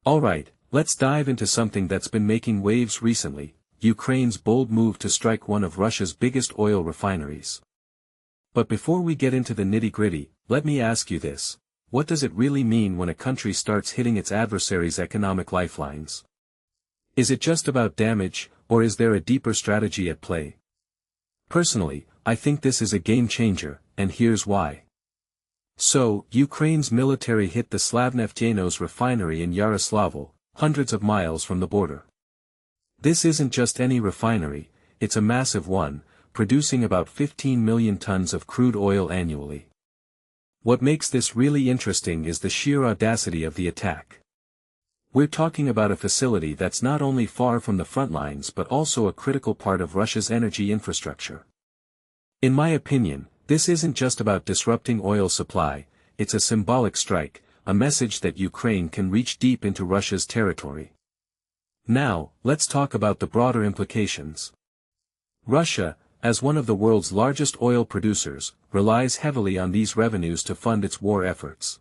Alright, let's dive into something that's been making waves recently: Ukraine's bold move to strike one of Russia's biggest oil refineries. But before we get into the nitty-gritty, let me ask you this: what does it really mean when a country starts hitting its adversaries' economic lifelines? Is it just about damage, or is there a deeper strategy at play? Personally, I think this is a game-changer, and here's why. So, Ukraine's military hit the Slavneft-Yanos refinery in Yaroslavl, hundreds of miles from the border. This isn't just any refinery, it's a massive one, producing about 15 million tons of crude oil annually. What makes this really interesting is the sheer audacity of the attack. We're talking about a facility that's not only far from the front lines but also a critical part of Russia's energy infrastructure. In my opinion, this isn't just about disrupting oil supply, it's a symbolic strike, a message that Ukraine can reach deep into Russia's territory. Now, let's talk about the broader implications. Russia, as one of the world's largest oil producers, relies heavily on these revenues to fund its war efforts.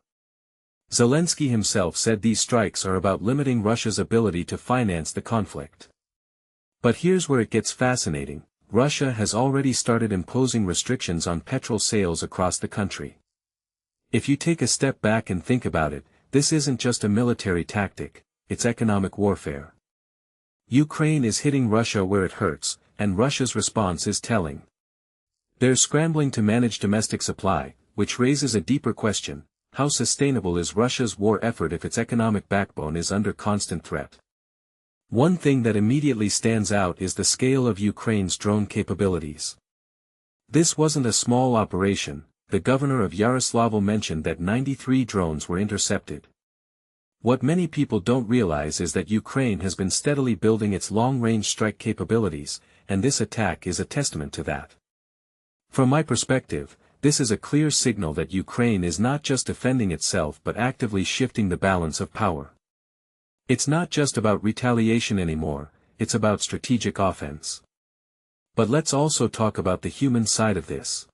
Zelensky himself said these strikes are about limiting Russia's ability to finance the conflict. But here's where it gets fascinating: Russia has already started imposing restrictions on petrol sales across the country. If you take a step back and think about it, this isn't just a military tactic, it's economic warfare. Ukraine is hitting Russia where it hurts, and Russia's response is telling. They're scrambling to manage domestic supply, which raises a deeper question: how sustainable is Russia's war effort if its economic backbone is under constant threat? One thing that immediately stands out is the scale of Ukraine's drone capabilities. This wasn't a small operation. The governor of Yaroslavl mentioned that 93 drones were intercepted. What many people don't realize is that Ukraine has been steadily building its long-range strike capabilities, and this attack is a testament to that. From my perspective, this is a clear signal that Ukraine is not just defending itself but actively shifting the balance of power. It's not just about retaliation anymore, it's about strategic offense. But let's also talk about the human side of this.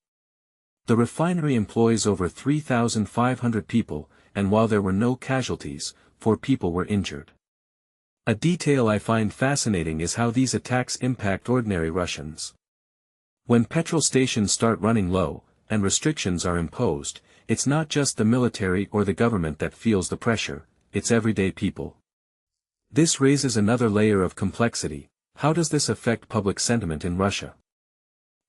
The refinery employs over 3,500 people, and while there were no casualties, 4 people were injured. A detail I find fascinating is how these attacks impact ordinary Russians. When petrol stations start running low, and restrictions are imposed, it's not just the military or the government that feels the pressure, it's everyday people. This raises another layer of complexity: how does this affect public sentiment in Russia?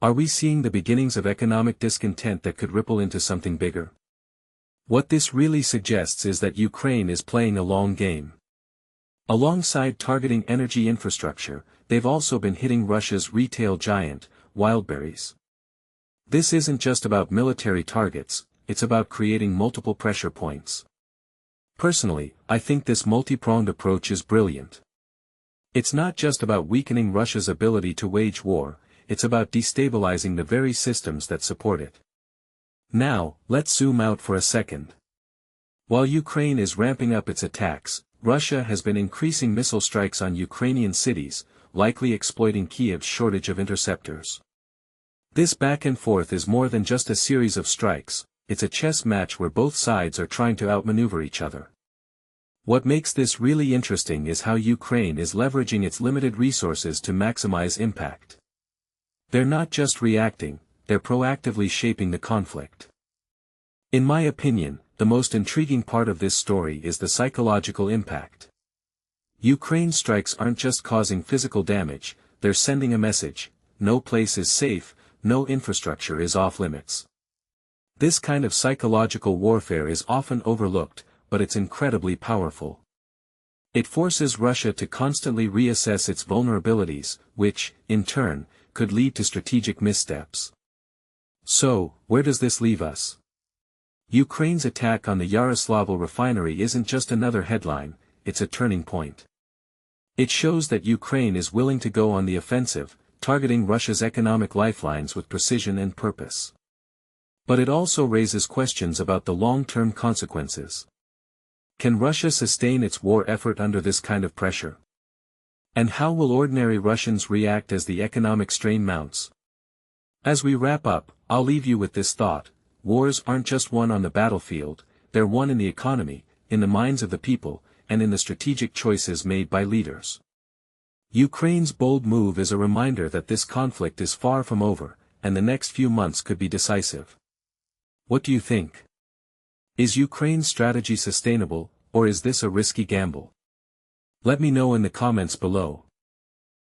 Are we seeing the beginnings of economic discontent that could ripple into something bigger? What this really suggests is that Ukraine is playing a long game. Alongside targeting energy infrastructure, they've also been hitting Russia's retail giant, Wildberries. This isn't just about military targets, it's about creating multiple pressure points. Personally, I think this multi-pronged approach is brilliant. It's not just about weakening Russia's ability to wage war, it's about destabilizing the very systems that support it. Now, let's zoom out for a second. While Ukraine is ramping up its attacks, Russia has been increasing missile strikes on Ukrainian cities, likely exploiting Kyiv's shortage of interceptors. This back and forth is more than just a series of strikes, it's a chess match where both sides are trying to outmaneuver each other. What makes this really interesting is how Ukraine is leveraging its limited resources to maximize impact. They're not just reacting, they're proactively shaping the conflict. In my opinion, the most intriguing part of this story is the psychological impact. Ukraine's strikes aren't just causing physical damage, they're sending a message: no place is safe, no infrastructure is off limits. This kind of psychological warfare is often overlooked, but it's incredibly powerful. It forces Russia to constantly reassess its vulnerabilities, which, in turn, could lead to strategic missteps. So, where does this leave us? Ukraine's attack on the Yaroslavl refinery isn't just another headline, it's a turning point. It shows that Ukraine is willing to go on the offensive, targeting Russia's economic lifelines with precision and purpose. But it also raises questions about the long-term consequences. Can Russia sustain its war effort under this kind of pressure? And how will ordinary Russians react as the economic strain mounts? As we wrap up, I'll leave you with this thought: wars aren't just won on the battlefield, they're won in the economy, in the minds of the people, and in the strategic choices made by leaders. Ukraine's bold move is a reminder that this conflict is far from over, and the next few months could be decisive. What do you think? Is Ukraine's strategy sustainable, or is this a risky gamble? Let me know in the comments below.